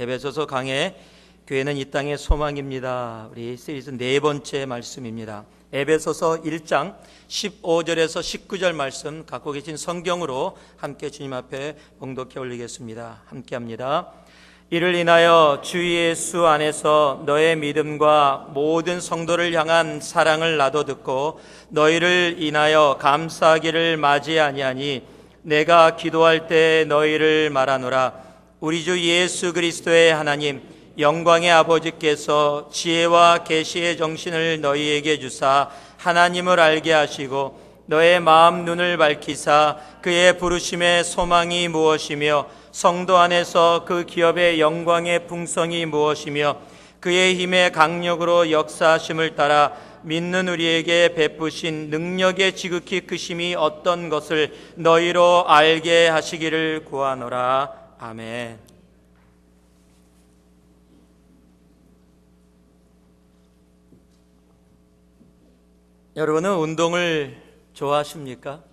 에베소서 강해 교회는 이 땅의 소망입니다. 우리 시리즈 네 번째 말씀입니다. 에베소서 1장 15절에서 19절 말씀 갖고 계신 성경으로 함께 주님 앞에 봉독해 올리겠습니다. 함께 합니다. 이를 인하여 주 예수 안에서 너의 믿음과 모든 성도를 향한 사랑을 나도 듣고 너희를 인하여 감사하기를 맞이 아니하니 내가 기도할 때 너희를 말하노라. 우리 주 예수 그리스도의 하나님 영광의 아버지께서 지혜와 계시의 정신을 너희에게 주사 하나님을 알게 하시고 너의 마음 눈을 밝히사 그의 부르심의 소망이 무엇이며 성도 안에서 그 기업의 영광의 풍성이 무엇이며 그의 힘의 강력으로 역사하심을 따라 믿는 우리에게 베푸신 능력의 지극히 크심이 어떤 것을 너희로 알게 하시기를 구하노라. 아멘. 여러분은 운동을 좋아하십니까?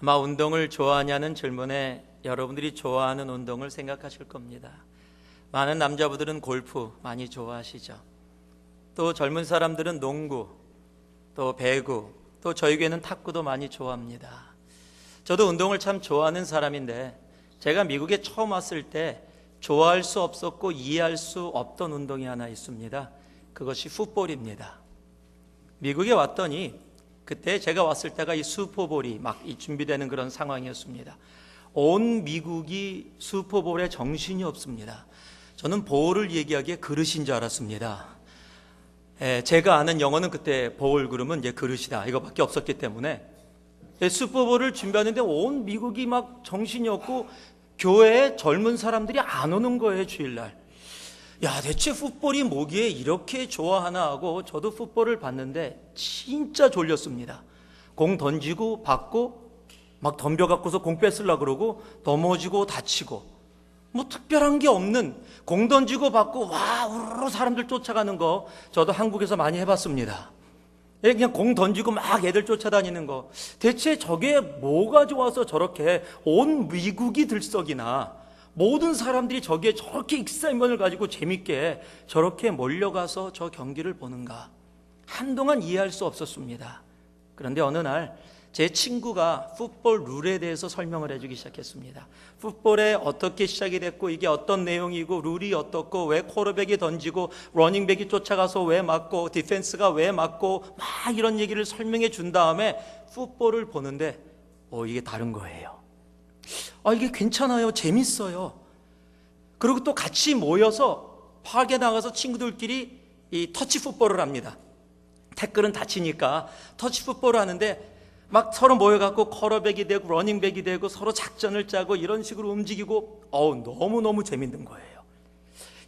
아마 운동을 좋아하냐는 질문에 여러분들이 좋아하는 운동을 생각하실 겁니다. 많은 남자분들은 골프 많이 좋아하시죠. 또 젊은 사람들은 농구, 또 배구, 또 저희 교회는 탁구도 많이 좋아합니다. 저도 운동을 참 좋아하는 사람인데 제가 미국에 처음 왔을 때 좋아할 수 없었고 이해할 수 없던 운동이 하나 있습니다. 그것이 풋볼입니다. 미국에 왔더니 그때 제가 왔을 때가 이 슈퍼볼이 막 준비되는 그런 상황이었습니다. 온 미국이 슈퍼볼에 정신이 없습니다. 저는 볼을 얘기하기에 그릇인 줄 알았습니다. 제가 아는 영어는 그때 볼 그러면 이제 그릇이다 이거밖에 없었기 때문에 슈퍼볼을 준비하는데 온 미국이 막 정신이 없고 교회에 젊은 사람들이 안 오는 거예요. 주일날. 야, 대체 풋볼이 뭐기에 이렇게 좋아하나 하고 저도 풋볼을 봤는데 진짜 졸렸습니다. 공 던지고 받고 막 덤벼갖고서 공 뺏으려고 그러고 넘어지고 다치고 뭐 특별한 게 없는 공 던지고 받고 와 우르르 사람들 쫓아가는 거 저도 한국에서 많이 해봤습니다. 그냥 공 던지고 막 애들 쫓아다니는 거 대체 저게 뭐가 좋아서 저렇게 온 미국이 들썩이나 모든 사람들이 저기에 저렇게 익사이먼을 가지고 재밌게 저렇게 몰려가서 저 경기를 보는가 한동안 이해할 수 없었습니다. 그런데 어느 날 제 친구가 풋볼 룰에 대해서 설명을 해주기 시작했습니다. 풋볼에 어떻게 시작이 됐고 이게 어떤 내용이고 룰이 어떻고 왜 쿼터백이 던지고 러닝백이 쫓아가서 왜 맞고 디펜스가 왜 맞고 막 이런 얘기를 설명해 준 다음에 풋볼을 보는데 이게 다른 거예요. 이게 괜찮아요. 재밌어요. 그리고 또 같이 모여서 파게 나가서 친구들끼리 이 터치 풋볼을 합니다. 태클은 다치니까 터치 풋볼을 하는데 막 서로 모여갖고 쿼터백이 되고 러닝백이 되고 서로 작전을 짜고 이런 식으로 움직이고 너무너무 재밌는 거예요.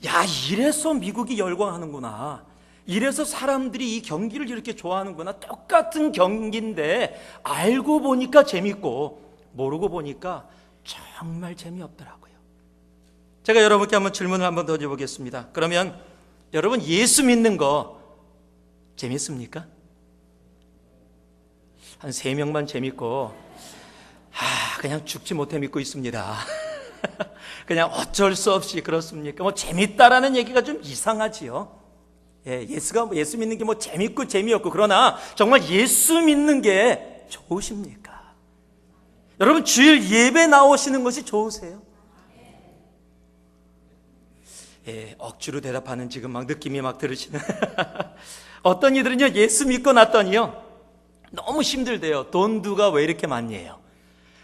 야, 이래서 미국이 열광하는구나. 이래서 사람들이 이 경기를 이렇게 좋아하는구나. 똑같은 경기인데 알고 보니까 재밌고 모르고 보니까 정말 재미없더라고요. 제가 여러분께 한번 질문을 한번 던져보겠습니다. 그러면 여러분 예수 믿는 거 재밌습니까? 한 3명만 재밌고 그냥 죽지 못해 믿고 있습니다. 그냥 어쩔 수 없이 그렇습니까? 재밌다라는 얘기가 좀 이상하지요. 예수 믿는 게 재밌고 재미없고 그러나 정말 예수 믿는 게 좋으십니까? 여러분 주일 예배 나오시는 것이 좋으세요? 억지로 대답하는 지금 막 느낌이 막 들으시는 어떤 이들은요 예수 믿고 났더니요 너무 힘들대요. 돈두가 왜 이렇게 많냐요.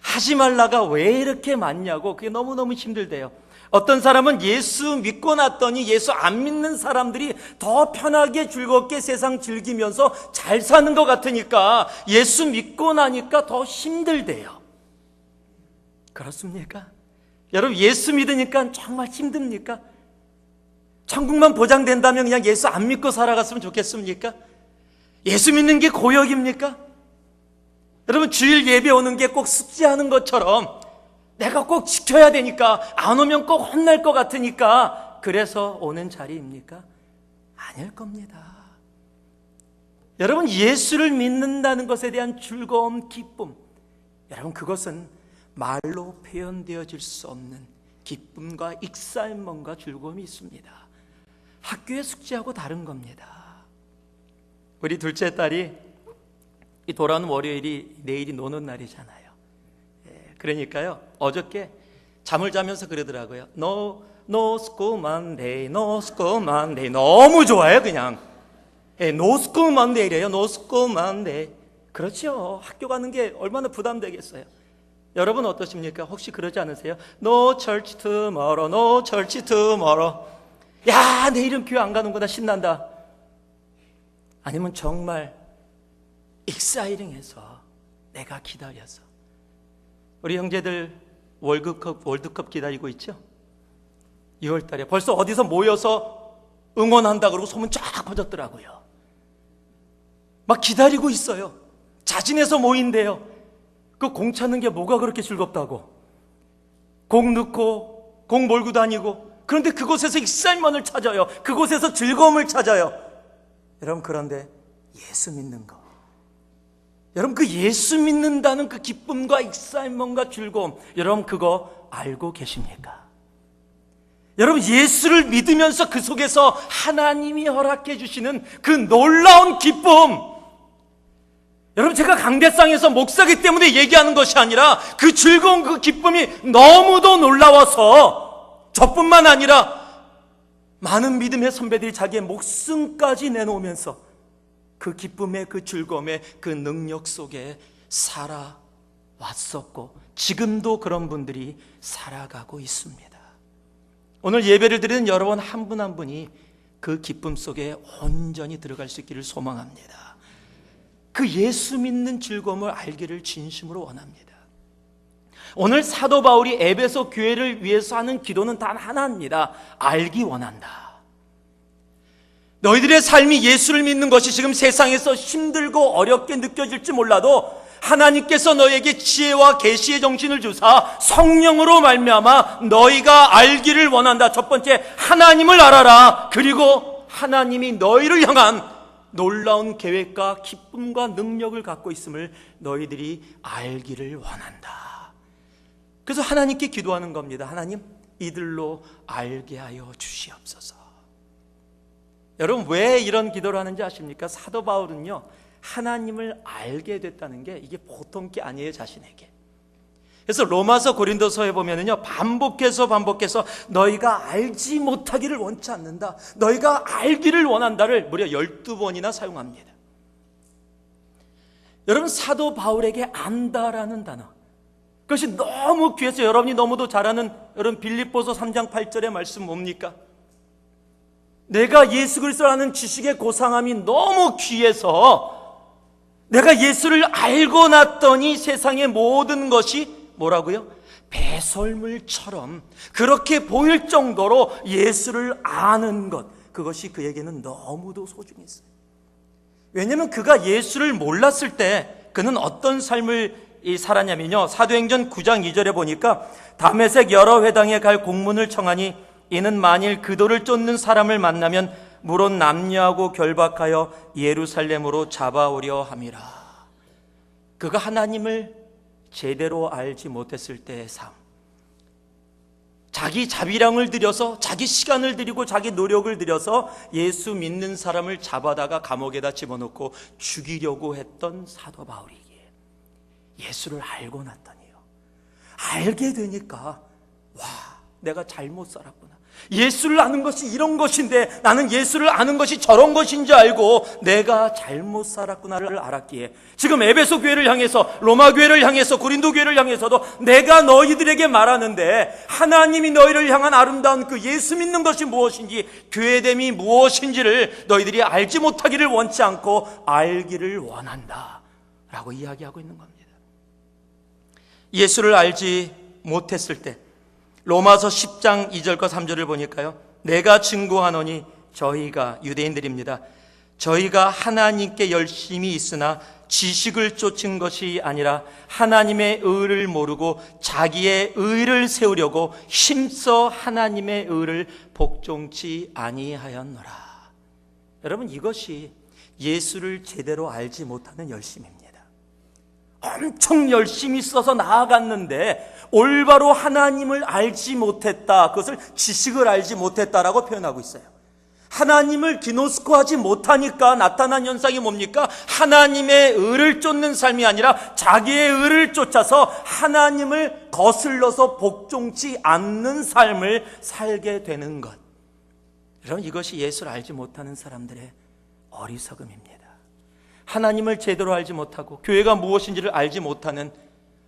하지 말라가 왜 이렇게 많냐고 그게 너무너무 힘들대요. 어떤 사람은 예수 믿고 났더니 예수 안 믿는 사람들이 더 편하게 즐겁게 세상 즐기면서 잘 사는 것 같으니까 예수 믿고 나니까 더 힘들대요. 그렇습니까? 여러분 예수 믿으니까 정말 힘듭니까? 천국만 보장된다면 그냥 예수 안 믿고 살아갔으면 좋겠습니까? 예수 믿는 게 고역입니까? 여러분 주일 예배 오는 게 꼭 숙제하는 것처럼 내가 꼭 지켜야 되니까 안 오면 꼭 혼날 것 같으니까 그래서 오는 자리입니까? 아닐 겁니다. 여러분 예수를 믿는다는 것에 대한 즐거움, 기쁨 여러분 그것은 말로 표현되어질 수 없는 기쁨과 익살만과 즐거움이 있습니다. 학교의 숙제하고 다른 겁니다. 우리 둘째 딸이 돌아오는 월요일이 내일이 노는 날이잖아요. 그러니까요, 어저께 잠을 자면서 그러더라고요. No school Monday, no school Monday. 너무 좋아요, 그냥. No school Monday래요. No school Monday. 그렇죠. 학교 가는 게 얼마나 부담되겠어요. 여러분 어떠십니까? 혹시 그러지 않으세요? No church tomorrow, no church tomorrow. 야, 내일은 교회 안 가는구나, 신난다. 아니면 정말 익사이링해서 내가 기다려서. 우리 형제들 월드컵 기다리고 있죠? 2월 달에 벌써 어디서 모여서 응원한다 그러고 소문 쫙 퍼졌더라고요. 막 기다리고 있어요. 자진해서 모인대요. 그 공 차는 게 뭐가 그렇게 즐겁다고. 공 넣고 공 몰고 다니고. 그런데 그곳에서 익살만을 찾아요. 그곳에서 즐거움을 찾아요. 여러분, 그런데 예수 믿는 거, 여러분, 그 예수 믿는다는 그 기쁨과 익살만과 즐거움, 여러분 그거 알고 계십니까? 여러분, 예수를 믿으면서 그 속에서 하나님이 허락해 주시는 그 놀라운 기쁨, 여러분, 제가 강대상에서 목사기 때문에 얘기하는 것이 아니라 그 즐거운 그 기쁨이 너무도 놀라워서 저뿐만 아니라 많은 믿음의 선배들이 자기의 목숨까지 내놓으면서 그 기쁨의 그 즐거움의 그 능력 속에 살아왔었고 지금도 그런 분들이 살아가고 있습니다. 오늘 예배를 드리는 여러분 한 분 한 분이 그 기쁨 속에 온전히 들어갈 수 있기를 소망합니다. 그 예수 믿는 즐거움을 알기를 진심으로 원합니다. 오늘 사도 바울이 에베소 교회를 위해서 하는 기도는 단 하나입니다. 알기 원한다. 너희들의 삶이 예수를 믿는 것이 지금 세상에서 힘들고 어렵게 느껴질지 몰라도 하나님께서 너에게 지혜와 계시의 정신을 주사 성령으로 말미암아 너희가 알기를 원한다. 첫 번째, 하나님을 알아라. 그리고 하나님이 너희를 향한 놀라운 계획과 기쁨과 능력을 갖고 있음을 너희들이 알기를 원한다. 그래서 하나님께 기도하는 겁니다. 하나님, 이들로 알게 하여 주시옵소서. 여러분, 왜 이런 기도를 하는지 아십니까? 사도 바울은요, 하나님을 알게 됐다는 게 이게 보통 게 아니에요, 자신에게. 그래서 로마서 고린도서에 보면은요, 반복해서 너희가 알지 못하기를 원치 않는다, 너희가 알기를 원한다를 무려 12번이나 사용합니다. 여러분, 사도 바울에게 안다라는 단어, 그것이 너무 귀해서 여러분이 너무도 잘 아는 여러분 빌립보서 3장 8절의 말씀 뭡니까? 내가 예수 그리스도라는 지식의 고상함이 너무 귀해서 내가 예수를 알고 났더니 세상의 모든 것이 뭐라고요? 배설물처럼 그렇게 보일 정도로 예수를 아는 것, 그것이 그에게는 너무도 소중했어요. 왜냐하면 그가 예수를 몰랐을 때 그는 어떤 삶을 살았냐면요, 사도행전 9장 2절에 보니까 다메섹 여러 회당에 갈 공문을 청하니 이는 만일 그도를 쫓는 사람을 만나면 물론 남녀하고 결박하여 예루살렘으로 잡아오려 함이라. 그가 하나님을 제대로 알지 못했을 때의 삶, 자기 자비량을 들여서, 자기 시간을 들이고 자기 노력을 들여서 예수 믿는 사람을 잡아다가 감옥에다 집어넣고 죽이려고 했던 사도 바울이기에 예수를 알고 났더니요, 알게 되니까 와, 내가 잘못 살았구나. 예수를 아는 것이 이런 것인데 나는 예수를 아는 것이 저런 것인지 알고 내가 잘못 살았구나를 알았기에 지금 에베소 교회를 향해서, 로마 교회를 향해서, 고린도 교회를 향해서도 내가 너희들에게 말하는데 하나님이 너희를 향한 아름다운 그 예수 믿는 것이 무엇인지, 교회됨이 무엇인지를 너희들이 알지 못하기를 원치 않고 알기를 원한다 라고 이야기하고 있는 겁니다. 예수를 알지 못했을 때 로마서 10장 2절과 3절을 보니까요, 내가 증거하노니 저희가, 유대인들입니다, 저희가 하나님께 열심히 있으나 지식을 쫓은 것이 아니라 하나님의 의를 모르고 자기의 의를 세우려고 힘써 하나님의 의를 복종치 아니하였노라. 여러분, 이것이 예수를 제대로 알지 못하는 열심입니다. 엄청 열심히 써서 나아갔는데 올바로 하나님을 알지 못했다, 그것을 지식을 알지 못했다라고 표현하고 있어요. 하나님을 기노스코하지 못하니까 나타난 현상이 뭡니까? 하나님의 의를 쫓는 삶이 아니라 자기의 의를 쫓아서 하나님을 거슬러서 복종치 않는 삶을 살게 되는 것. 여러분, 이것이 예수를 알지 못하는 사람들의 어리석음입니다. 하나님을 제대로 알지 못하고 교회가 무엇인지를 알지 못하는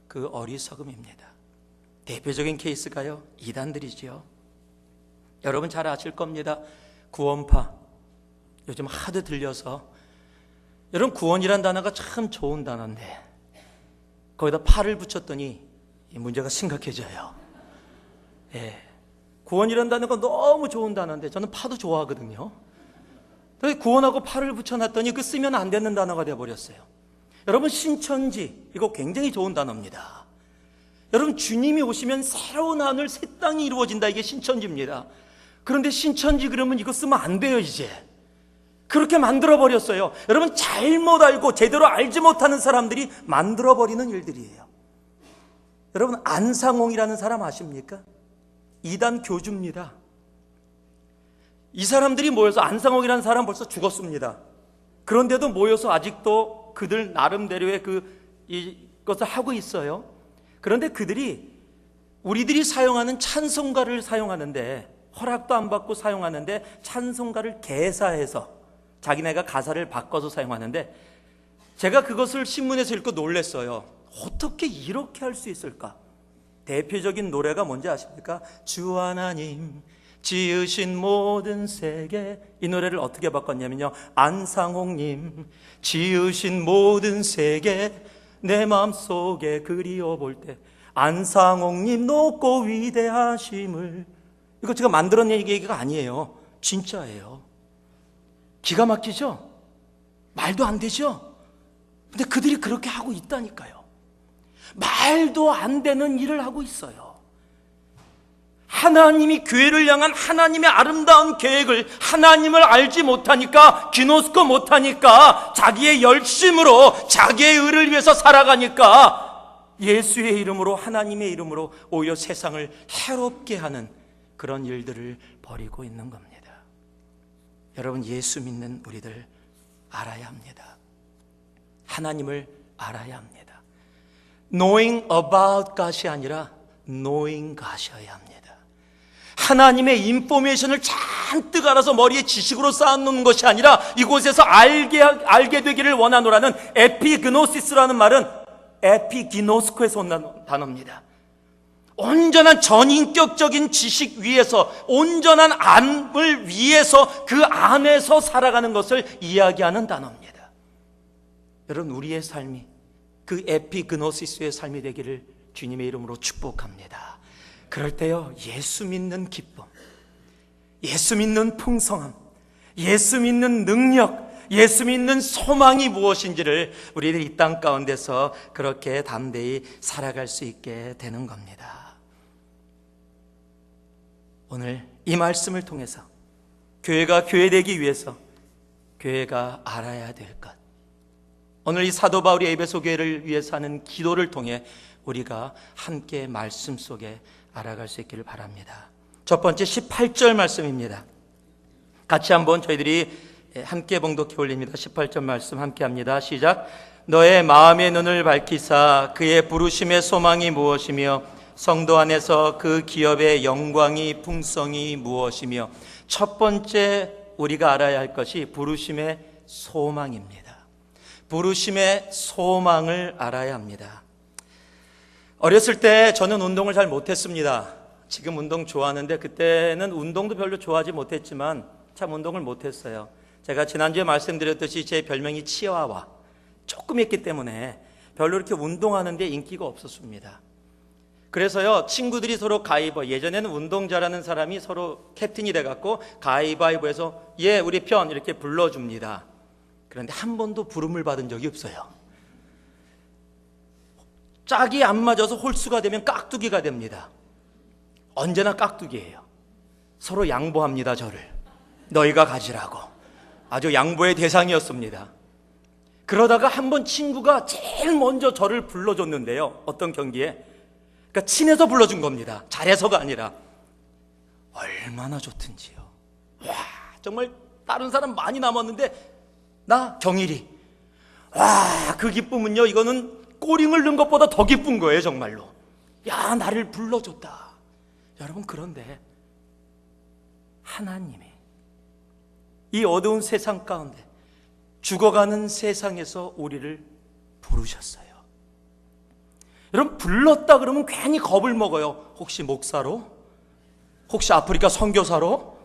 그 어리석음입니다. 대표적인 케이스가요, 이단들이지요. 여러분 잘 아실 겁니다. 구원파, 요즘 하도 들려서. 여러분, 구원이란 단어가 참 좋은 단어인데 거기다 파를 붙였더니 이 문제가 심각해져요. 예. 구원이란 단어가 너무 좋은 단어인데 저는 파도 좋아하거든요. 구원하고 파를 붙여놨더니 그 쓰면 안 되는 단어가 되어버렸어요. 여러분, 신천지, 이거 굉장히 좋은 단어입니다. 여러분, 주님이 오시면 새로운 하늘 새 땅이 이루어진다, 이게 신천지입니다. 그런데 신천지 그러면 이거 쓰면 안 돼요. 이제 그렇게 만들어버렸어요. 여러분, 잘못 알고 제대로 알지 못하는 사람들이 만들어버리는 일들이에요. 여러분, 안상홍이라는 사람 아십니까? 이단 교주입니다. 이 사람들이 모여서, 안상홍이라는 사람 벌써 죽었습니다. 그런데도 모여서 아직도 그들 나름대로의 이것을 하고 있어요. 그런데 그들이 우리들이 사용하는 찬송가를 사용하는데, 허락도 안 받고 사용하는데 찬송가를 개사해서 자기네가 가사를 바꿔서 사용하는데, 제가 그것을 신문에서 읽고 놀랐어요. 어떻게 이렇게 할 수 있을까? 대표적인 노래가 뭔지 아십니까? 주 하나님 지으신 모든 세계. 이 노래를 어떻게 바꿨냐면요, 안상홍님 지으신 모든 세계 내 마음속에 그리워볼 때 안상홍님 높고 위대하심을. 이거 제가 만들어낸 얘기가 아니에요. 진짜예요. 기가 막히죠? 말도 안 되죠? 근데 그들이 그렇게 하고 있다니까요. 말도 안 되는 일을 하고 있어요. 하나님이 교회를 향한 하나님의 아름다운 계획을, 하나님을 알지 못하니까, 기노스코 못하니까, 자기의 열심으로 자기의 의를 위해서 살아가니까 예수의 이름으로, 하나님의 이름으로 오히려 세상을 해롭게 하는 그런 일들을 벌이고 있는 겁니다. 여러분, 예수 믿는 우리들 알아야 합니다. 하나님을 알아야 합니다. Knowing about God이 아니라 knowing God이어야 합니다. 하나님의 인포메이션을 잔뜩 알아서 머리에 지식으로 쌓아놓는 것이 아니라 이곳에서 알게 되기를 원하노라는 에피그노시스라는 말은 에피기노스코에서 온 단어입니다. 온전한 전인격적인 지식 위에서, 온전한 암을 위해서 그 안에서 살아가는 것을 이야기하는 단어입니다. 여러분, 우리의 삶이 그 에피그노시스의 삶이 되기를 주님의 이름으로 축복합니다. 그럴 때요, 예수 믿는 기쁨, 예수 믿는 풍성함, 예수 믿는 능력, 예수 믿는 소망이 무엇인지를 우리들이 이 땅 가운데서 그렇게 담대히 살아갈 수 있게 되는 겁니다. 오늘 이 말씀을 통해서 교회가 교회되기 위해서 교회가 알아야 될 것, 오늘 이 사도 바울이 에베소 교회를 위해서 하는 기도를 통해 우리가 함께 말씀 속에 알아갈 수 있기를 바랍니다. 첫 번째 18절 말씀입니다. 같이 한번 저희들이 함께 봉독해 올립니다. 18절 말씀 함께 합니다. 시작. 너의 마음의 눈을 밝히사 그의 부르심의 소망이 무엇이며 성도 안에서 그 기업의 영광이 풍성이 무엇이며. 첫 번째 우리가 알아야 할 것이 부르심의 소망입니다. 부르심의 소망을 알아야 합니다. 어렸을 때 저는 운동을 잘 못했습니다. 지금 운동 좋아하는데 그때는 운동도 별로 좋아하지 못했지만 참 운동을 못했어요. 제가 지난주에 말씀드렸듯이 제 별명이 치와와, 조금 했기 때문에 별로 이렇게 운동하는데 인기가 없었습니다. 그래서요, 친구들이 서로 가위바위보, 예전에는 운동 잘하는 사람이 서로 캡틴이 돼갖고 가위바위보해서 예 우리 편 이렇게 불러줍니다. 그런데 한 번도 부름을 받은 적이 없어요. 짝이 안 맞아서 홀수가 되면 깍두기가 됩니다. 언제나 깍두기예요. 서로 양보합니다. 저를 너희가 가지라고. 아주 양보의 대상이었습니다. 그러다가 한 번 친구가 제일 먼저 저를 불러줬는데요, 어떤 경기에 그러니까 친해서 불러준 겁니다. 잘해서가 아니라. 얼마나 좋든지요. 와, 정말 다른 사람 많이 남았는데 나 경일이, 와, 그 기쁨은요, 이거는 꼬링을 넣은 것보다 더 기쁜 거예요. 정말로. 야, 나를 불러줬다. 여러분, 그런데 하나님이 이 어두운 세상 가운데, 죽어가는 세상에서 우리를 부르셨어요. 여러분, 불렀다 그러면 괜히 겁을 먹어요. 혹시 목사로? 혹시 아프리카 선교사로?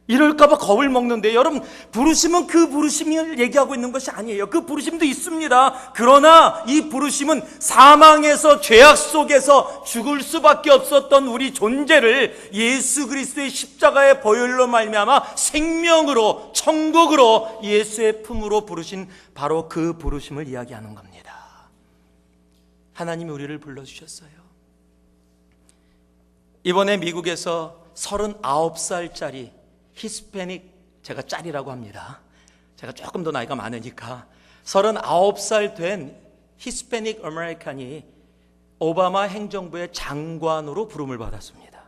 이럴까봐 겁을 먹는데, 여러분, 부르심은 그 부르심을 얘기하고 있는 것이 아니에요. 그 부르심도 있습니다. 그러나 이 부르심은 사망에서, 죄악 속에서 죽을 수밖에 없었던 우리 존재를 예수 그리스도의 십자가의 보혈로 말미암아 생명으로, 천국으로, 예수의 품으로 부르신 바로 그 부르심을 이야기하는 겁니다. 하나님이 우리를 불러주셨어요. 이번에 미국에서 39살짜리 히스패닉, 제가 짤이라고 합니다. 제가 조금 더 나이가 많으니까 39살 된 히스패닉 아메리칸이 오바마 행정부의 장관으로 부름을 받았습니다.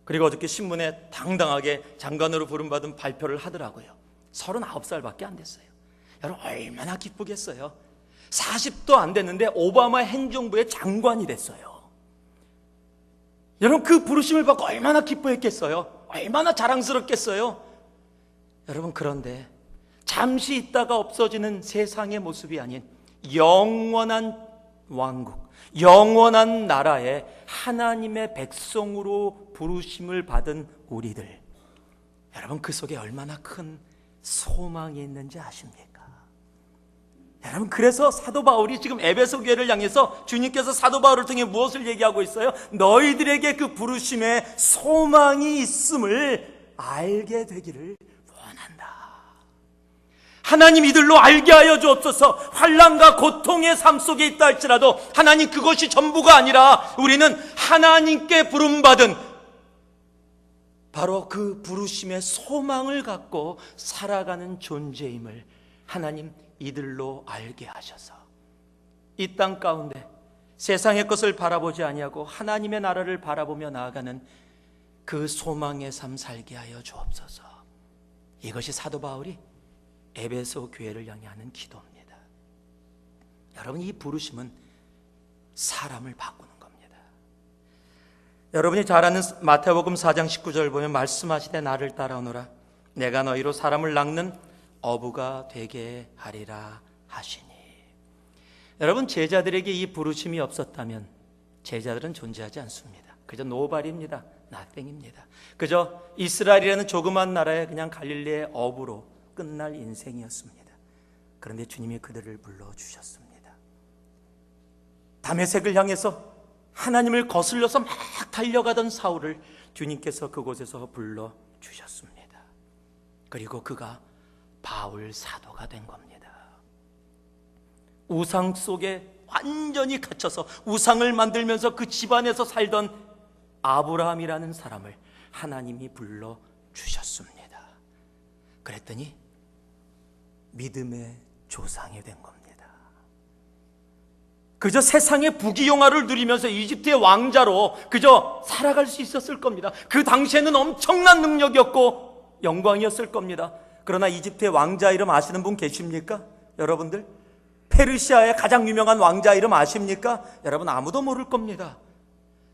그리고 어저께 신문에 당당하게 장관으로 부름받은 발표를 하더라고요. 39살밖에 안 됐어요. 여러분, 얼마나 기쁘겠어요. 40도 안 됐는데 오바마 행정부의 장관이 됐어요. 여러분, 그 부르심을 받고 얼마나 기뻐했겠어요? 얼마나 자랑스럽겠어요? 여러분, 그런데 잠시 있다가 없어지는 세상의 모습이 아닌 영원한 왕국, 영원한 나라에 하나님의 백성으로 부르심을 받은 우리들, 여러분, 그 속에 얼마나 큰 소망이 있는지 아십니까? 여러분, 그래서 사도 바울이 지금 에베소 교회를 향해서 주님께서 사도 바울을 통해 무엇을 얘기하고 있어요? 너희들에게 그 부르심에 소망이 있음을 알게 되기를 원한다. 하나님, 이들로 알게 하여 주옵소서. 환난과 고통의 삶 속에 있다 할지라도 하나님, 그것이 전부가 아니라 우리는 하나님께 부름받은 바로 그 부르심의 소망을 갖고 살아가는 존재임을 하나님, 이들로 알게 하셔서 이 땅 가운데 세상의 것을 바라보지 아니하고 하나님의 나라를 바라보며 나아가는 그 소망의 삶 살게 하여 주옵소서. 이것이 사도 바울이 에베소 교회를 향해 하는 기도입니다. 여러분, 이 부르심은 사람을 바꾸는 겁니다. 여러분이 잘 아는 마태복음 4장 19절 보면 말씀하시되 나를 따라오너라 내가 너희로 사람을 낚는 어부가 되게 하리라 하시니. 여러분, 제자들에게 이 부르심이 없었다면 제자들은 존재하지 않습니다. 그저 노발입니다. nothing입니다. 그저 이스라엘이라는 조그만 나라의 그냥 갈릴리의 어부로 끝날 인생이었습니다. 그런데 주님이 그들을 불러주셨습니다. 다메섹을 향해서 하나님을 거슬려서 막 달려가던 사울을 주님께서 그곳에서 불러주셨습니다. 그리고 그가 바울 사도가 된 겁니다. 우상 속에 완전히 갇혀서 우상을 만들면서 그 집안에서 살던 아브라함이라는 사람을 하나님이 불러주셨습니다. 그랬더니 믿음의 조상이 된 겁니다. 그저 세상의 부귀영화를 누리면서 이집트의 왕자로 그저 살아갈 수 있었을 겁니다. 그 당시에는 엄청난 능력이었고 영광이었을 겁니다. 그러나 이집트의 왕자 이름 아시는 분 계십니까? 여러분들? 페르시아의 가장 유명한 왕자 이름 아십니까? 여러분, 아무도 모를 겁니다.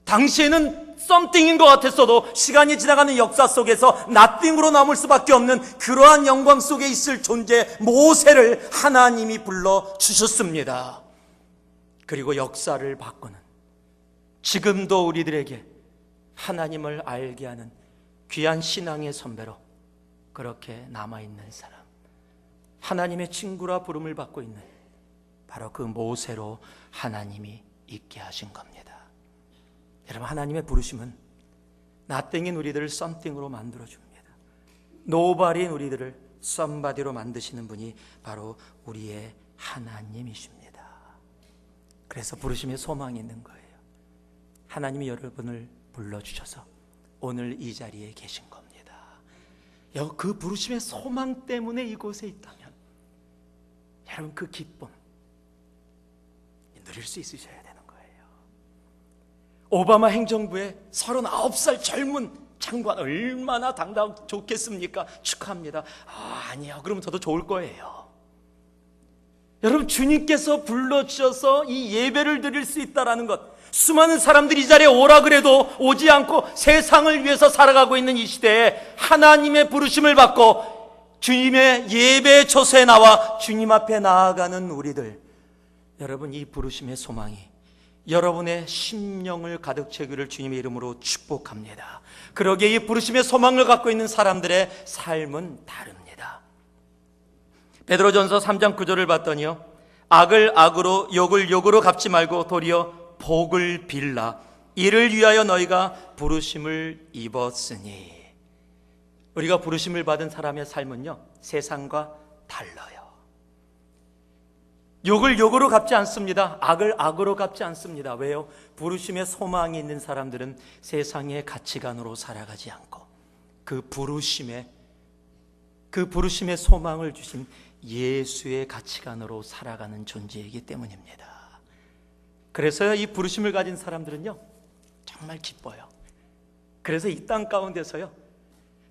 당시에는 썸띵인 것 같았어도 시간이 지나가는 역사 속에서 나띵으로 남을 수밖에 없는 그러한 영광 속에 있을 존재 모세를 하나님이 불러주셨습니다. 그리고 역사를 바꾸는, 지금도 우리들에게 하나님을 알게 하는 귀한 신앙의 선배로 그렇게 남아있는 사람, 하나님의 친구라 부름을 받고 있는 바로 그 모세로 하나님이 있게 하신 겁니다. 여러분, 하나님의 부르심은 나땡인 우리들을 썸띵으로 만들어줍니다. 노발인 우리들을 썸바디로 만드시는 분이 바로 우리의 하나님이십니다. 그래서 부르심에 소망이 있는 거예요. 하나님이 여러분을 불러주셔서 오늘 이 자리에 계신 겁니다. 그 부르심의 소망 때문에 이곳에 있다면 여러분, 그 기쁨 누릴 수 있으셔야 되는 거예요. 오바마 행정부의 39살 젊은 장관 얼마나 당당 좋겠습니까? 축하합니다. 아니요. 그러면 저도 좋을 거예요. 여러분, 주님께서 불러주셔서 이 예배를 드릴 수 있다는 것, 수많은 사람들이 이 자리에 오라 그래도 오지 않고 세상을 위해서 살아가고 있는 이 시대에 하나님의 부르심을 받고 주님의 예배 처소에 나와 주님 앞에 나아가는 우리들, 여러분, 이 부르심의 소망이 여러분의 심령을 가득 채우기를 주님의 이름으로 축복합니다. 그러기에 이 부르심의 소망을 갖고 있는 사람들의 삶은 다릅니다. 베드로전서 3장 9절을 봤더니요, 악을 악으로 욕을 욕으로 갚지 말고 도리어 복을 빌라. 이를 위하여 너희가 부르심을 입었으니. 우리가 부르심을 받은 사람의 삶은요, 세상과 달라요. 욕을 욕으로 갚지 않습니다. 악을 악으로 갚지 않습니다. 왜요? 부르심의 소망이 있는 사람들은 세상의 가치관으로 살아가지 않고 그 부르심의 소망을 주신 예수의 가치관으로 살아가는 존재이기 때문입니다. 그래서 이 부르심을 가진 사람들은요, 정말 기뻐요. 그래서 이 땅 가운데서요,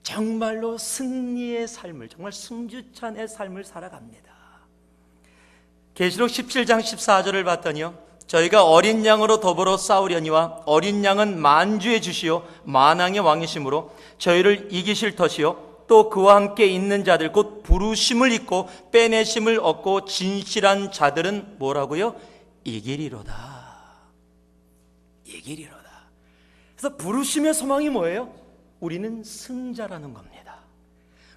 정말로 승리의 삶을, 정말 승주찬의 삶을 살아갑니다. 계시록 17장 14절을 봤더니요, 저희가 어린 양으로 더불어 싸우려니와 어린 양은 만주의 주시요 만왕의 왕이심으로 저희를 이기실 터시요 또 그와 함께 있는 자들 곧 부르심을 입고 빼내심을 얻고 진실한 자들은 뭐라고요? 이기리로다. 이기리로다. 그래서 부르심의 소망이 뭐예요? 우리는 승자라는 겁니다.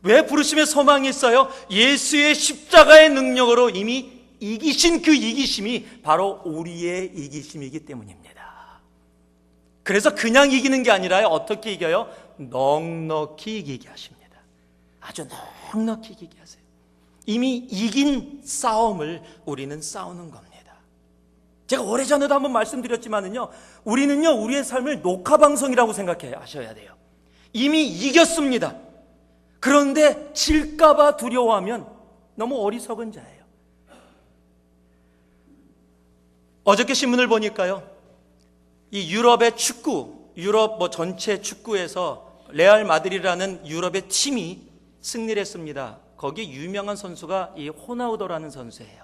왜 부르심의 소망이 있어요? 예수의 십자가의 능력으로 이미 이기신 그 이기심이 바로 우리의 이기심이기 때문입니다. 그래서 그냥 이기는 게 아니라 어떻게 이겨요? 넉넉히 이기게 하십니다. 아주 넉넉히 이기게 하세요. 이미 이긴 싸움을 우리는 싸우는 겁니다. 제가 오래전에도 한번 말씀드렸지만은요, 우리는요, 우리의 삶을 녹화방송이라고 생각하셔야 돼요. 이미 이겼습니다. 그런데 질까봐 두려워하면 너무 어리석은 자예요. 어저께 신문을 보니까요, 이 유럽의 축구, 유럽 전체 축구에서 레알 마드리드라는 유럽의 팀이 승리를 했습니다. 거기 유명한 선수가 이 호나우도라는 선수예요.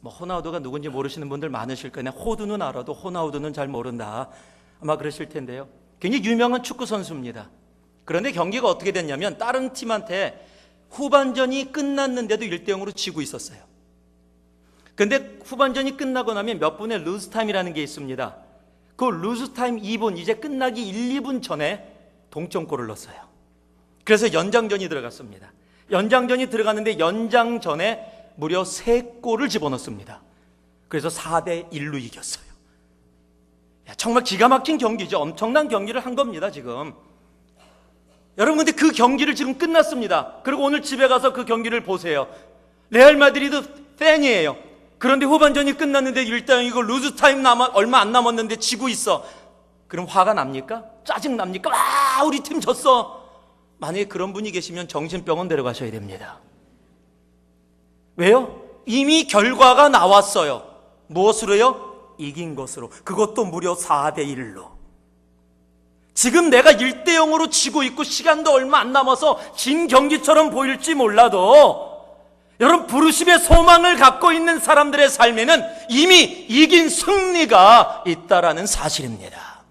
호나우도가 누군지 모르시는 분들 많으실 거예요. 호두는 알아도 호나우도는 잘 모른다, 아마 그러실 텐데요. 굉장히 유명한 축구 선수입니다. 그런데 경기가 어떻게 됐냐면 다른 팀한테 후반전이 끝났는데도 1대0으로 지고 있었어요. 근데 후반전이 끝나고 나면 몇 분의 루즈타임이라는 게 있습니다. 그 루즈타임 2분, 이제 끝나기 1, 2분 전에 동점골을 넣었어요. 그래서 연장전이 들어갔습니다. 연장전이 들어갔는데 연장전에 무려 3골을 집어넣습니다. 그래서 4대1로 이겼어요. 정말 기가 막힌 경기죠. 엄청난 경기를 한 겁니다, 지금. 여러분, 근데 그 경기를 지금 끝났습니다. 그리고 오늘 집에 가서 그 경기를 보세요. 레알 마드리드 팬이에요. 그런데 후반전이 끝났는데 일단 이거 루즈타임 얼마 안 남았는데 지고 있어. 그럼 화가 납니까? 짜증 납니까? 우리 팀 졌어. 만약에 그런 분이 계시면 정신병원 데려가셔야 됩니다. 왜요? 이미 결과가 나왔어요. 무엇으로요? 이긴 것으로. 그것도 무려 4대1로. 지금 내가 1대0으로 지고 있고 시간도 얼마 안 남아서 진 경기처럼 보일지 몰라도 여러분, 부르심의 소망을 갖고 있는 사람들의 삶에는 이미 이긴 승리가 있다라는 사실입니다.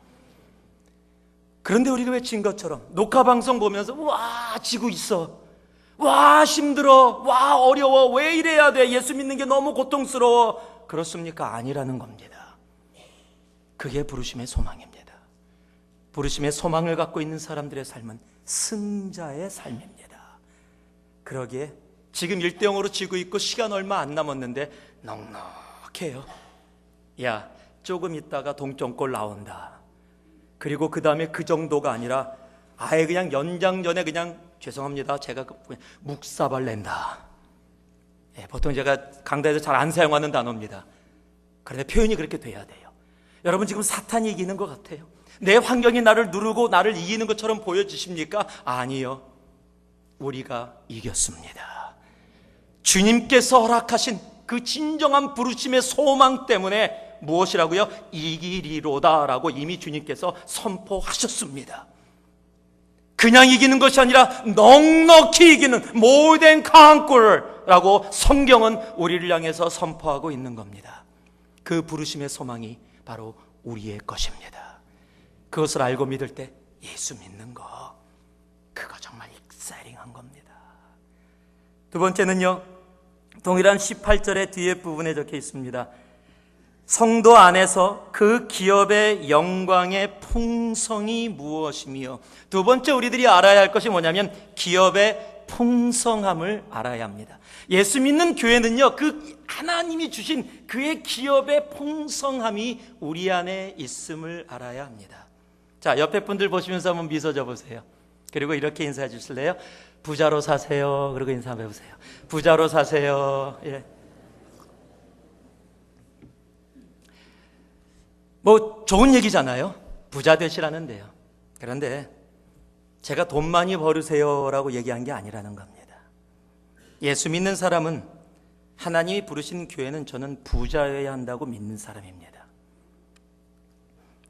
그런데 우리가 왜 진 것처럼 녹화방송 보면서 와, 지고 있어, 와, 힘들어, 와, 어려워, 왜 이래야 돼, 예수 믿는 게 너무 고통스러워, 그렇습니까? 아니라는 겁니다. 그게 부르심의 소망입니다. 부르심의 소망을 갖고 있는 사람들의 삶은 승자의 삶입니다. 그러기에 지금 1대0으로 지고 있고 시간 얼마 안 남았는데 넉넉해요. 야, 조금 있다가 동점골 나온다. 그리고 그 다음에 그 정도가 아니라 아예 그냥 연장전에 그냥 죄송합니다, 제가 그냥 묵사발 낸다. 보통 제가 강단에서 잘 안 사용하는 단어입니다. 그런데 표현이 그렇게 돼야 돼요. 여러분, 지금 사탄이 이기는 것 같아요. 내 환경이 나를 누르고 나를 이기는 것처럼 보여지십니까? 아니요, 우리가 이겼습니다. 주님께서 허락하신 그 진정한 부르심의 소망 때문에 무엇이라고요? 이기리로다라고 이미 주님께서 선포하셨습니다. 그냥 이기는 것이 아니라 넉넉히 이기는 more than conqueror라고 성경은 우리를 향해서 선포하고 있는 겁니다. 그 부르심의 소망이 바로 우리의 것입니다. 그것을 알고 믿을 때 예수 믿는 거, 그거 정말 익사이링한 겁니다. 두 번째는요, 동일한 18절의 뒤에 부분에 적혀 있습니다. 성도 안에서 그 기업의 영광의 풍성이 무엇이며, 두 번째 우리들이 알아야 할 것이 뭐냐면 기업의 풍성함을 알아야 합니다. 예수 믿는 교회는요, 그 하나님이 주신 그의 기업의 풍성함이 우리 안에 있음을 알아야 합니다. 자, 옆에 분들 보시면서 한번 미소 져보세요. 그리고 이렇게 인사해 주실래요? 부자로 사세요. 그리고 인사 한번 해보세요. 부자로 사세요. 예. 뭐 좋은 얘기잖아요. 부자 되시라는데요. 그런데 제가 돈 많이 벌으세요라고 얘기한 게 아니라는 겁니다. 예수 믿는 사람은, 하나님이 부르신 교회는 저는 부자여야 한다고 믿는 사람입니다.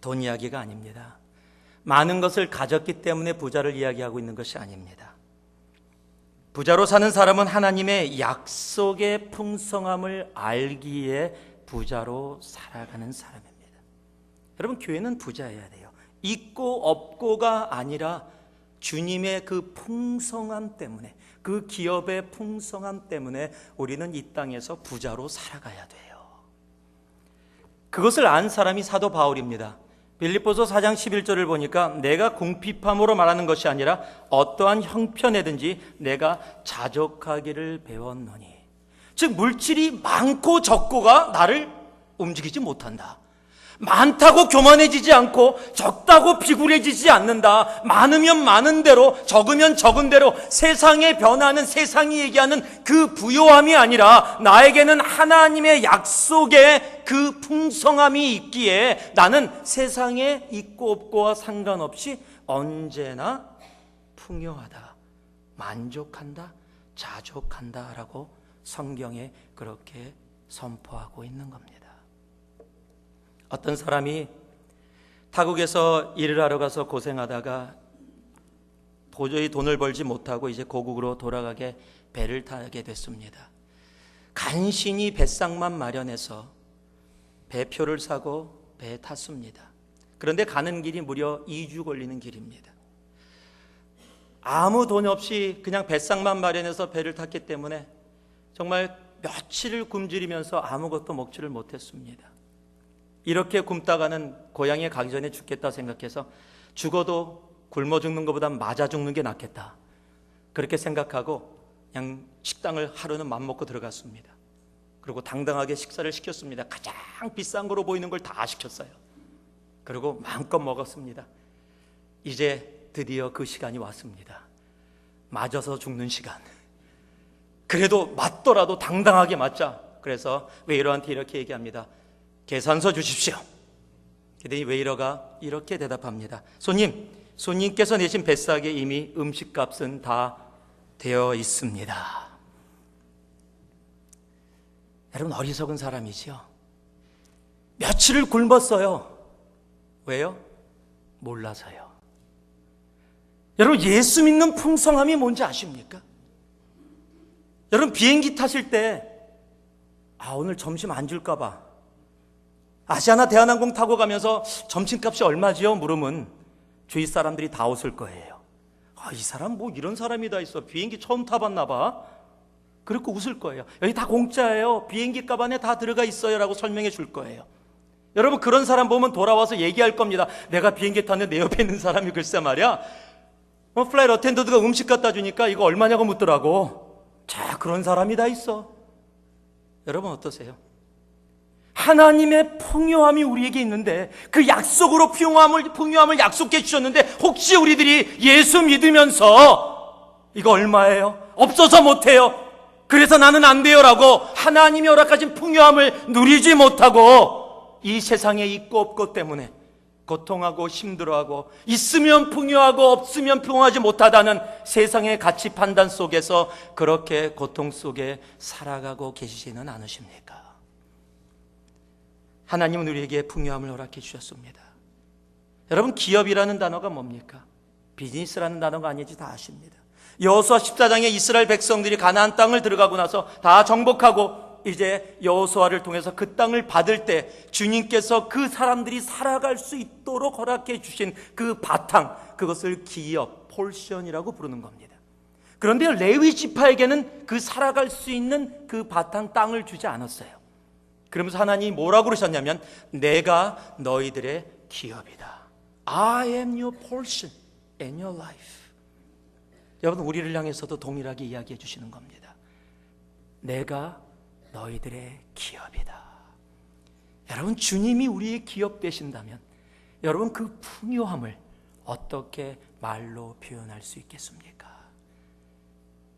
돈 이야기가 아닙니다. 많은 것을 가졌기 때문에 부자를 이야기하고 있는 것이 아닙니다. 부자로 사는 사람은 하나님의 약속의 풍성함을 알기에 부자로 살아가는 사람입니다. 여러분, 교회는 부자여야 돼요. 있고 없고가 아니라 주님의 그 풍성함 때문에, 그 기업의 풍성함 때문에 우리는 이 땅에서 부자로 살아가야 돼요. 그것을 안 사람이 사도 바울입니다. 빌립보서 4장 11절을 보니까 내가 궁핍함으로 말하는 것이 아니라 어떠한 형편에든지 내가 자족하기를 배웠노니, 즉 물질이 많고 적고가 나를 움직이지 못한다. 많다고 교만해지지 않고 적다고 비굴해지지 않는다. 많으면 많은 대로, 적으면 적은 대로 세상에 변하는, 세상이 얘기하는 그 부요함이 아니라 나에게는 하나님의 약속의 그 풍성함이 있기에 나는 세상에 있고 없고와 상관없이 언제나 풍요하다, 만족한다, 자족한다라고 성경에 그렇게 선포하고 있는 겁니다. 어떤 사람이 타국에서 일을 하러 가서 고생하다가 도저히 돈을 벌지 못하고 이제 고국으로 돌아가게 배를 타게 됐습니다. 간신히 뱃상만 마련해서 배표를 사고 배에 탔습니다. 그런데 가는 길이 무려 2주 걸리는 길입니다. 아무 돈 없이 그냥 뱃상만 마련해서 배를 탔기 때문에 정말 며칠을 굶주리면서 아무것도 먹지를 못했습니다. 이렇게 굶다가는 고향에 가기 전에 죽겠다 생각해서 죽어도 굶어 죽는 것보다 맞아 죽는 게 낫겠다, 그렇게 생각하고 그냥 식당을 하루는 맘먹고 들어갔습니다. 그리고 당당하게 식사를 시켰습니다. 가장 비싼 거로 보이는 걸 다 시켰어요. 그리고 마음껏 먹었습니다. 이제 드디어 그 시간이 왔습니다. 맞아서 죽는 시간. 그래도 맞더라도 당당하게 맞자. 그래서 웨이터한테 이렇게 얘기합니다. 계산서 주십시오. 그랬더니 웨이터가 이렇게 대답합니다. 손님께서 내신 뱃삭에 이미 음식값은 다 되어 있습니다. 여러분, 어리석은 사람이지요. 며칠을 굶었어요. 왜요? 몰라서요. 여러분, 예수 믿는 풍성함이 뭔지 아십니까? 여러분, 비행기 타실 때 오늘 점심 안 줄까 봐 아시아나 대한항공 타고 가면서 점심값이 얼마지요? 물으면 주위 사람들이 다 웃을 거예요. 이 사람 뭐 이런 사람이 다 있어. 비행기 처음 타봤나 봐. 그렇게 웃을 거예요. 여기 다 공짜예요. 비행기 값 안에 다 들어가 있어요 라고 설명해 줄 거예요. 여러분, 그런 사람 보면 돌아와서 얘기할 겁니다. 내가 비행기 탔는데 내 옆에 있는 사람이 글쎄 말이야, 플라이트 어텐던트가 음식 갖다 주니까 이거 얼마냐고 묻더라고. 자, 그런 사람이 다 있어. 여러분 어떠세요? 하나님의 풍요함이 우리에게 있는데, 그 약속으로 풍요함을 약속해 주셨는데, 혹시 우리들이 예수 믿으면서 이거 얼마예요? 없어서 못해요. 그래서 나는 안 돼요 라고 하나님이 허락하신 풍요함을 누리지 못하고 이 세상에 있고 없고 때문에 고통하고 힘들어하고, 있으면 풍요하고 없으면 풍요하지 못하다는 세상의 가치 판단 속에서 그렇게 고통 속에 살아가고 계시지는 않으십니까? 하나님은 우리에게 풍요함을 허락해 주셨습니다. 여러분, 기업이라는 단어가 뭡니까? 비즈니스라는 단어가 아닌지 다 아십니다. 여호수아 14장에 이스라엘 백성들이 가나안 땅을 들어가고 나서 다 정복하고 이제 여호수아를 통해서 그 땅을 받을 때 주님께서 그 사람들이 살아갈 수 있도록 허락해 주신 그 바탕, 그것을 기업, 폴션이라고 부르는 겁니다. 그런데 레위 지파에게는 그 살아갈 수 있는 그 바탕 땅을 주지 않았어요. 그러면서 하나님이 뭐라고 그러셨냐면, 내가 너희들의 기업이다. I am your portion in your life. 여러분, 우리를 향해서도 동일하게 이야기해 주시는 겁니다. 내가 너희들의 기업이다. 여러분, 주님이 우리의 기업 되신다면 여러분, 그 풍요함을 어떻게 말로 표현할 수 있겠습니까?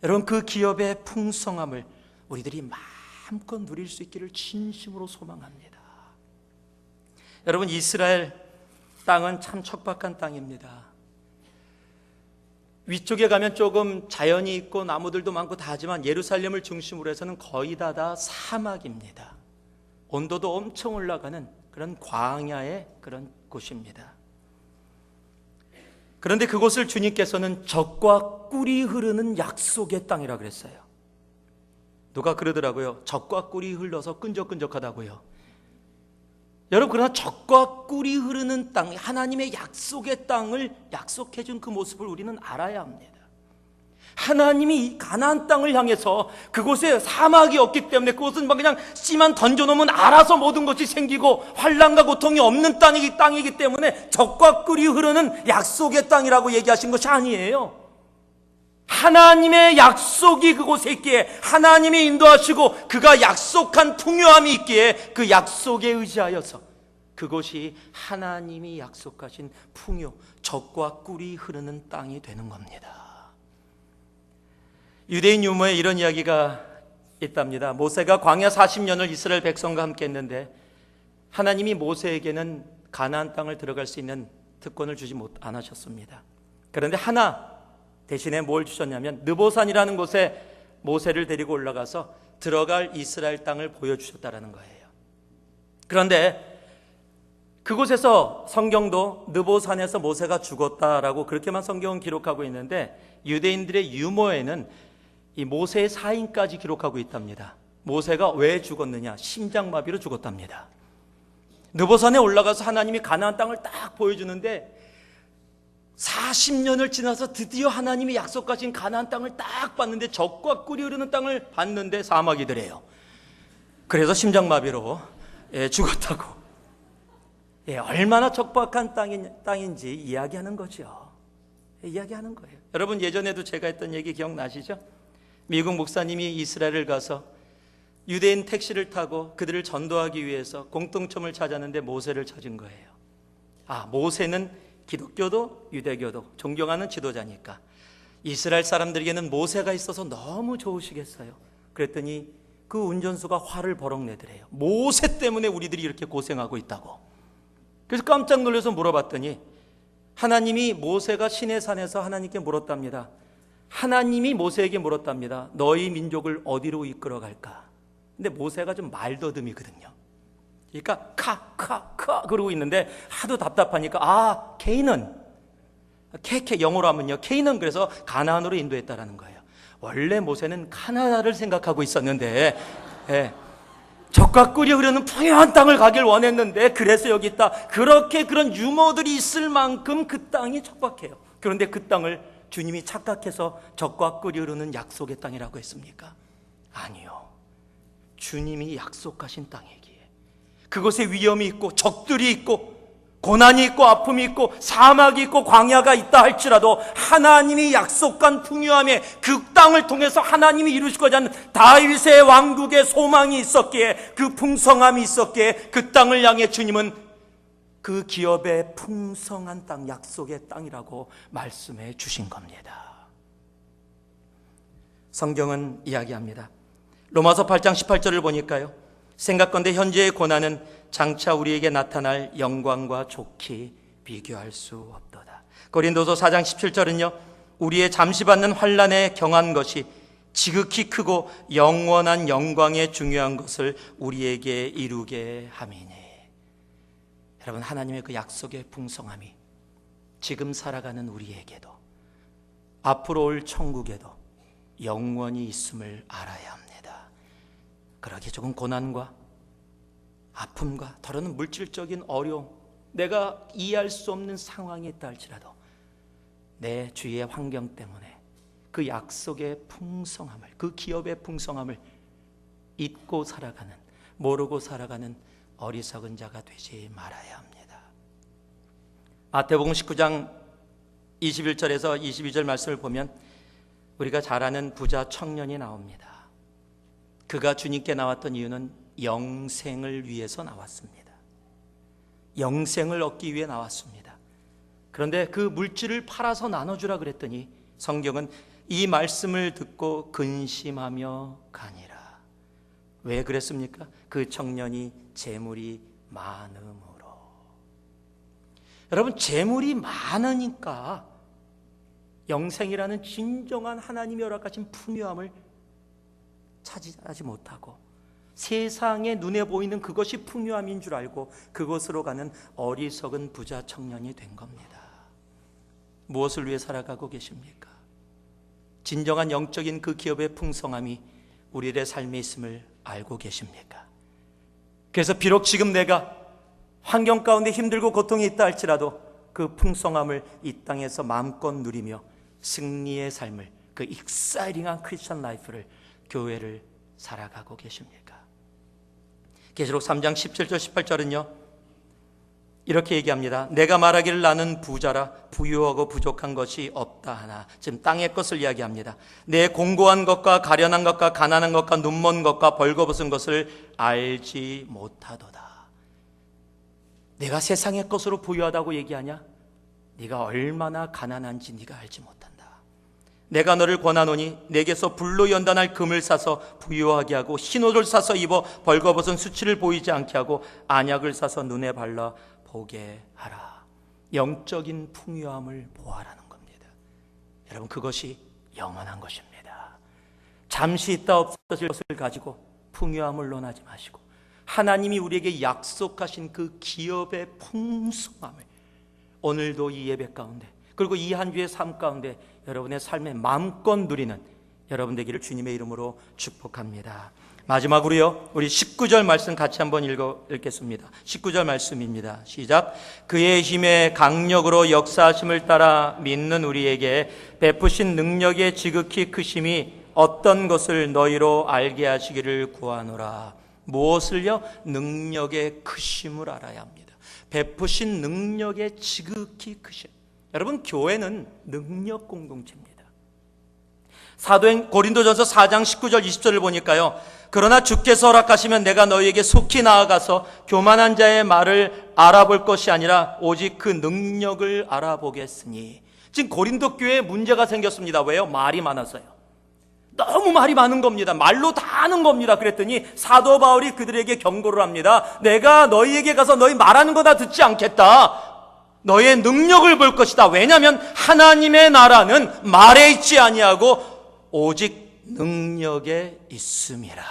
여러분, 그 기업의 풍성함을 우리들이 마음껏 누릴 수 있기를 진심으로 소망합니다. 여러분, 이스라엘 땅은 참 척박한 땅입니다. 위쪽에 가면 조금 자연이 있고 나무들도 많고 다 하지만 예루살렘을 중심으로 해서는 거의 다 사막입니다. 온도도 엄청 올라가는 그런 광야의 그런 곳입니다. 그런데 그곳을 주님께서는 젖과 꿀이 흐르는 약속의 땅이라 그랬어요. 누가 그러더라고요. 젖과 꿀이 흘러서 끈적끈적하다고요. 여러분, 그러나 젖과 꿀이 흐르는 땅, 하나님의 약속의 땅을 약속해 준 그 모습을 우리는 알아야 합니다. 하나님이 이 가나안 땅을 향해서, 그곳에 사막이 없기 때문에 그곳은 그냥 씨만 던져놓으면 알아서 모든 것이 생기고 환난과 고통이 없는 땅이기 때문에 젖과 꿀이 흐르는 약속의 땅이라고 얘기하신 것이 아니에요. 하나님의 약속이 그곳에 있기에, 하나님이 인도하시고 그가 약속한 풍요함이 있기에 그 약속에 의지하여서 그곳이 하나님이 약속하신 풍요, 젖과 꿀이 흐르는 땅이 되는 겁니다. 유대인 유머에 이런 이야기가 있답니다. 모세가 광야 40년을 이스라엘 백성과 함께 했는데 하나님이 모세에게는 가나안 땅을 들어갈 수 있는 특권을 주지 않으셨습니다. 그런데 하나 대신에 뭘 주셨냐면, 느보산이라는 곳에 모세를 데리고 올라가서 들어갈 이스라엘 땅을 보여주셨다라는 거예요. 그런데 그곳에서 성경도 느보산에서 모세가 죽었다라고 그렇게만 성경은 기록하고 있는데, 유대인들의 유머에는 이 모세의 사인까지 기록하고 있답니다. 모세가 왜 죽었느냐? 심장마비로 죽었답니다. 느보산에 올라가서 하나님이 가나안 땅을 딱 보여주는데 40년을 지나서 드디어 하나님이 약속하신 가나안 땅을 딱 봤는데 젖과 꿀이 흐르는 땅을 봤는데 사막이더래요. 그래서 심장마비로 죽었다고. 얼마나 척박한 땅인지 이야기하는 거죠. 이야기하는 거예요. 여러분, 예전에도 제가 했던 얘기 기억나시죠? 미국 목사님이 이스라엘을 가서 유대인 택시를 타고 그들을 전도하기 위해서 공동점을 찾았는데 모세를 찾은 거예요. 모세는 기독교도 유대교도 존경하는 지도자니까 이스라엘 사람들에게는 모세가 있어서 너무 좋으시겠어요. 그랬더니 그 운전수가 화를 버럭 내더래요. 모세 때문에 우리들이 이렇게 고생하고 있다고. 그래서 깜짝 놀라서 물어봤더니 하나님이 모세가 시내산에서 하나님께 물었답니다. 하나님이 모세에게 물었답니다. 너희 민족을 어디로 이끌어 갈까? 근데 모세가 좀 말더듬이거든요. 그러니까 카 그러고 있는데 하도 답답하니까 케이는 케케 영어로 하면요 케이는, 그래서 가나안으로 인도했다라는 거예요. 원래 모세는 카나다를 생각하고 있었는데 젖과 꿀이 흐르는 풍요한 땅을 가길 원했는데 그래서 여기 있다. 그렇게 그런 유머들이 있을 만큼 그 땅이 척박해요. 그런데 그 땅을 주님이 착각해서 젖과 꿀이 흐르는 약속의 땅이라고 했습니까? 아니요. 주님이 약속하신 땅이기에 그곳에 위험이 있고 적들이 있고 고난이 있고 아픔이 있고 사막이 있고 광야가 있다 할지라도 하나님이 약속한 풍요함에 그 땅을 통해서 하나님이 이루시고자 하는 다윗의 왕국의 소망이 있었기에, 그 풍성함이 있었기에 그 땅을 향해 주님은 그 기업의 풍성한 땅, 약속의 땅이라고 말씀해 주신 겁니다. 성경은 이야기합니다. 로마서 8장 18절을 보니까요, 생각건대 현재의 고난은 장차 우리에게 나타날 영광과 좋게 비교할 수 없도다. 고린도서 4장 17절은요, 우리의 잠시 받는 환난에 경한 것이 지극히 크고 영원한 영광에 중요한 것을 우리에게 이루게 함이니. 여러분, 하나님의 그 약속의 풍성함이 지금 살아가는 우리에게도 앞으로 올 천국에도 영원히 있음을 알아야 합니다. 그러기에 조금 고난과 아픔과 더러는 물질적인 어려움, 내가 이해할 수 없는 상황이 있다 할지라도 내 주위의 환경 때문에 그 약속의 풍성함을, 그 기업의 풍성함을 잊고 살아가는, 모르고 살아가는 어리석은 자가 되지 말아야 합니다. 마태복음 19장 21절에서 22절 말씀을 보면 우리가 잘 아는 부자 청년이 나옵니다. 그가 주님께 나왔던 이유는 영생을 위해서 나왔습니다. 영생을 얻기 위해 나왔습니다. 그런데 그 물질을 팔아서 나눠주라 그랬더니 성경은 이 말씀을 듣고 근심하며 가니라. 왜 그랬습니까? 그 청년이 재물이 많음으로. 여러분, 재물이 많으니까 영생이라는 진정한 하나님이 허락하신 풍요함을 차지하지 못하고 세상에 눈에 보이는 그것이 풍요함인 줄 알고 그곳으로 가는 어리석은 부자 청년이 된 겁니다. 무엇을 위해 살아가고 계십니까? 진정한 영적인 그 기업의 풍성함이 우리의 삶에 있음을 알고 계십니까? 그래서 비록 지금 내가 환경 가운데 힘들고 고통이 있다 할지라도 그 풍성함을 이 땅에서 마음껏 누리며 승리의 삶을, 그 익사이팅한 크리스천 라이프를, 교회를 살아가고 계십니까? 계시록 3장 17절 18절은요 이렇게 얘기합니다. 내가 말하기를 나는 부자라 부유하고 부족한 것이 없다 하나. 지금 땅의 것을 이야기합니다. 내 공고한 것과 가련한 것과 가난한 것과 눈먼 것과 벌거벗은 것을 알지 못하도다. 내가 세상의 것으로 부유하다고 얘기하냐? 네가 얼마나 가난한지 네가 알지 못한다. 내가 너를 권하노니 내게서 불로 연단할 금을 사서 부유하게 하고 흰옷을 사서 입어 벌거벗은 수치를 보이지 않게 하고 안약을 사서 눈에 발라 보게 하라. 영적인 풍요함을 보아라는 겁니다. 여러분, 그것이 영원한 것입니다. 잠시 있다 없어질 것을 가지고 풍요함을 논하지 마시고 하나님이 우리에게 약속하신 그 기업의 풍성함을 오늘도 이 예배 가운데 그리고 이 한 주의 삶 가운데 여러분의 삶에 마음껏 누리는 여러분 되기를 주님의 이름으로 축복합니다. 마지막으로요, 우리 19절 말씀 같이 한번 읽겠습니다. 19절 말씀입니다. 시작. 그의 힘의 강력으로 역사하심을 따라 믿는 우리에게 베푸신 능력의 지극히 크심이 어떤 것을 너희로 알게 하시기를 구하노라. 무엇을요? 능력의 크심을 알아야 합니다. 베푸신 능력의 지극히 크심. 여러분, 교회는 능력 공동체입니다. 사도행 고린도전서 4장 19절 20절을 보니까요, 그러나 주께서 허락하시면 내가 너희에게 속히 나아가서 교만한 자의 말을 알아볼 것이 아니라 오직 그 능력을 알아보겠으니. 지금 고린도 교회에 문제가 생겼습니다. 왜요? 말이 많아서요. 너무 말이 많은 겁니다. 말로 다 하는 겁니다. 그랬더니 사도 바울이 그들에게 경고를 합니다. 내가 너희에게 가서 너희 말하는 거 다 듣지 않겠다. 너의 능력을 볼 것이다. 왜냐하면 하나님의 나라는 말에 있지 아니하고 오직 능력에 있음이라.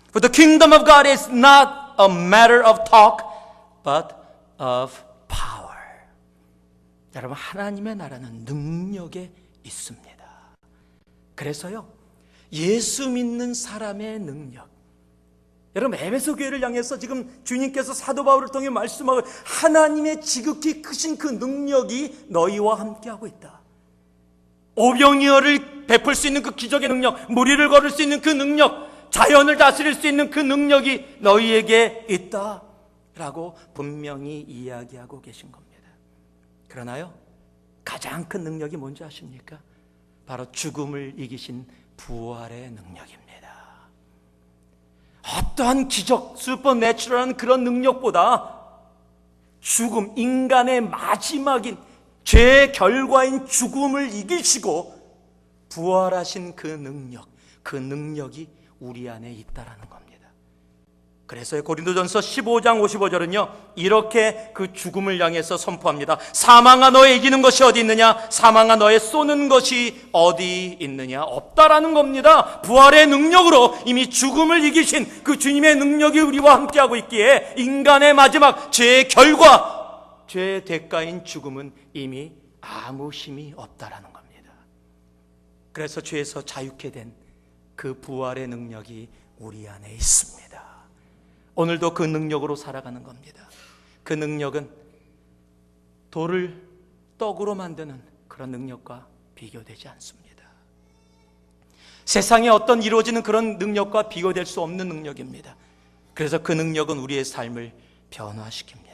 For the kingdom of God is not a matter of talk, but of power. 여러분, 하나님의 나라는 능력에 있습니다. 그래서요, 예수 믿는 사람의 능력. 여러분, 에베소 교회를 향해서 지금 주님께서 사도 바울을 통해 말씀하고 하나님의 지극히 크신 그 능력이 너희와 함께하고 있다. 오병이어를 베풀 수 있는 그 기적의 능력, 무리를 걸을 수 있는 그 능력, 자연을 다스릴 수 있는 그 능력이 너희에게 있다 라고 분명히 이야기하고 계신 겁니다. 그러나요, 가장 큰 능력이 뭔지 아십니까? 바로 죽음을 이기신 부활의 능력입니다. 어떠한 기적, 슈퍼내추럴한 그런 능력보다 죽음, 인간의 마지막인 죄의 결과인 죽음을 이기시고 부활하신 그 능력, 그 능력이 우리 안에 있다라는 겁니다. 그래서 고린도전서 15장 55절은요 이렇게 그 죽음을 향해서 선포합니다. 사망아 너의 이기는 것이 어디 있느냐? 사망아 너의 쏘는 것이 어디 있느냐? 없다라는 겁니다. 부활의 능력으로 이미 죽음을 이기신 그 주님의 능력이 우리와 함께하고 있기에 인간의 마지막 죄의 결과, 죄의 대가인 죽음은 이미 아무 힘이 없다라는 겁니다. 그래서 죄에서 자유케 된 그 부활의 능력이 우리 안에 있습니다. 오늘도 그 능력으로 살아가는 겁니다. 그 능력은 돌을 떡으로 만드는 그런 능력과 비교되지 않습니다. 세상에 어떤 이루어지는 그런 능력과 비교될 수 없는 능력입니다. 그래서 그 능력은 우리의 삶을 변화시킵니다.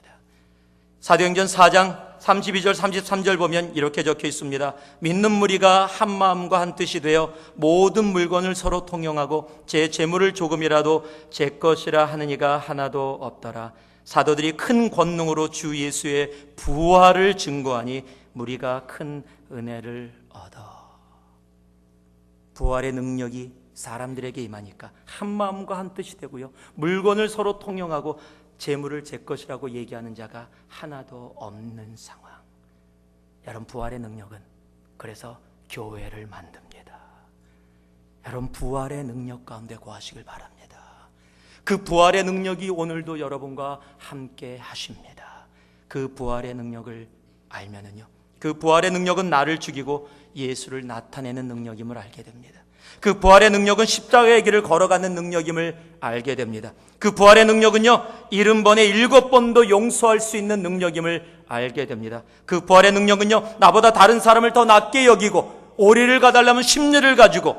사도행전 4장 32절 33절 보면 이렇게 적혀 있습니다. 믿는 무리가 한 마음과 한 뜻이 되어 모든 물건을 서로 통용하고 제 재물을 조금이라도 제 것이라 하는 이가 하나도 없더라. 사도들이 큰 권능으로 주 예수의 부활을 증거하니 무리가 큰 은혜를 얻어. 부활의 능력이 사람들에게 임하니까 한 마음과 한 뜻이 되고요, 물건을 서로 통용하고 재물을 제 것이라고 얘기하는 자가 하나도 없는 상황. 여러분, 부활의 능력은 그래서 교회를 만듭니다. 여러분, 부활의 능력 가운데 거하시길 바랍니다. 그 부활의 능력이 오늘도 여러분과 함께 하십니다. 그 부활의 능력을 알면은요, 그 부활의 능력은 나를 죽이고 예수를 나타내는 능력임을 알게 됩니다. 그 부활의 능력은 십자가의 길을 걸어가는 능력임을 알게 됩니다. 그 부활의 능력은요, 70번에 7번도 용서할 수 있는 능력임을 알게 됩니다. 그 부활의 능력은요, 나보다 다른 사람을 더 낫게 여기고 오리를 가달라면 심리를 가지고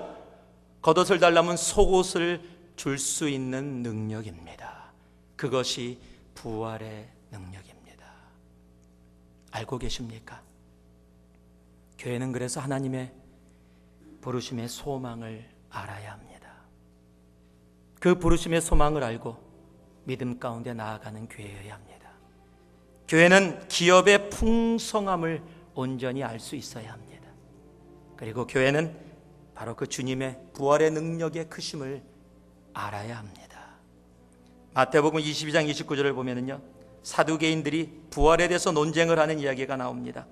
겉옷을 달라면 속옷을 줄 수 있는 능력입니다. 그것이 부활의 능력입니다. 알고 계십니까? 교회는 그래서 하나님의 부르심의 소망을 알아야 합니다. 그 부르심의 소망을 알고 믿음 가운데 나아가는 교회여야 합니다. 교회는 기업의 풍성함을 온전히 알 수 있어야 합니다. 그리고 교회는 바로 그 주님의 부활의 능력의 크심을 알아야 합니다. 마태복음 22장 29절을 보면은요, 사두개인들이 부활에 대해서 논쟁을 하는 이야기가 나옵니다.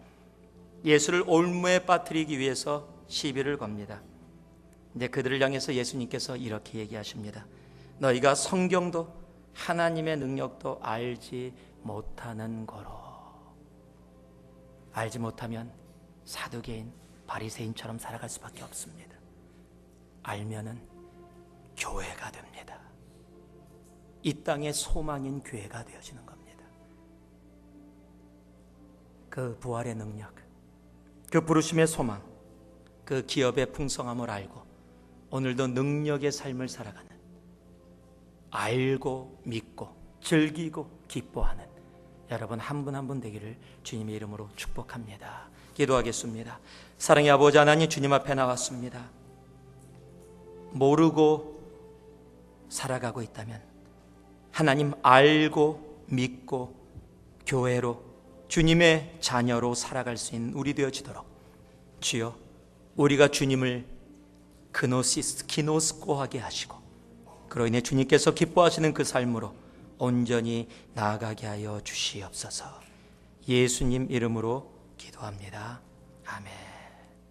예수를 올무에 빠뜨리기 위해서 시비를 겁니다. 근데 그들을 향해서 예수님께서 이렇게 얘기하십니다. 너희가 성경도 하나님의 능력도 알지 못하는 거로. 알지 못하면 사두개인, 바리새인처럼 살아갈 수밖에 없습니다. 알면은 교회가 됩니다. 이 땅의 소망인 교회가 되어지는 겁니다. 그 부활의 능력, 그 부르심의 소망, 그 기업의 풍성함을 알고 오늘도 능력의 삶을 살아가는, 알고 믿고 즐기고 기뻐하는 여러분 한 분 한 분 되기를 주님의 이름으로 축복합니다. 기도하겠습니다. 사랑의 아버지 하나님, 주님 앞에 나왔습니다. 모르고 살아가고 있다면 하나님 알고 믿고 교회로 주님의 자녀로 살아갈 수 있는 우리 되어지도록 주여, 우리가 주님을 그노시스, 기노스코하게 하시고 그로 인해 주님께서 기뻐하시는 그 삶으로 온전히 나아가게 하여 주시옵소서. 예수님 이름으로 기도합니다. 아멘.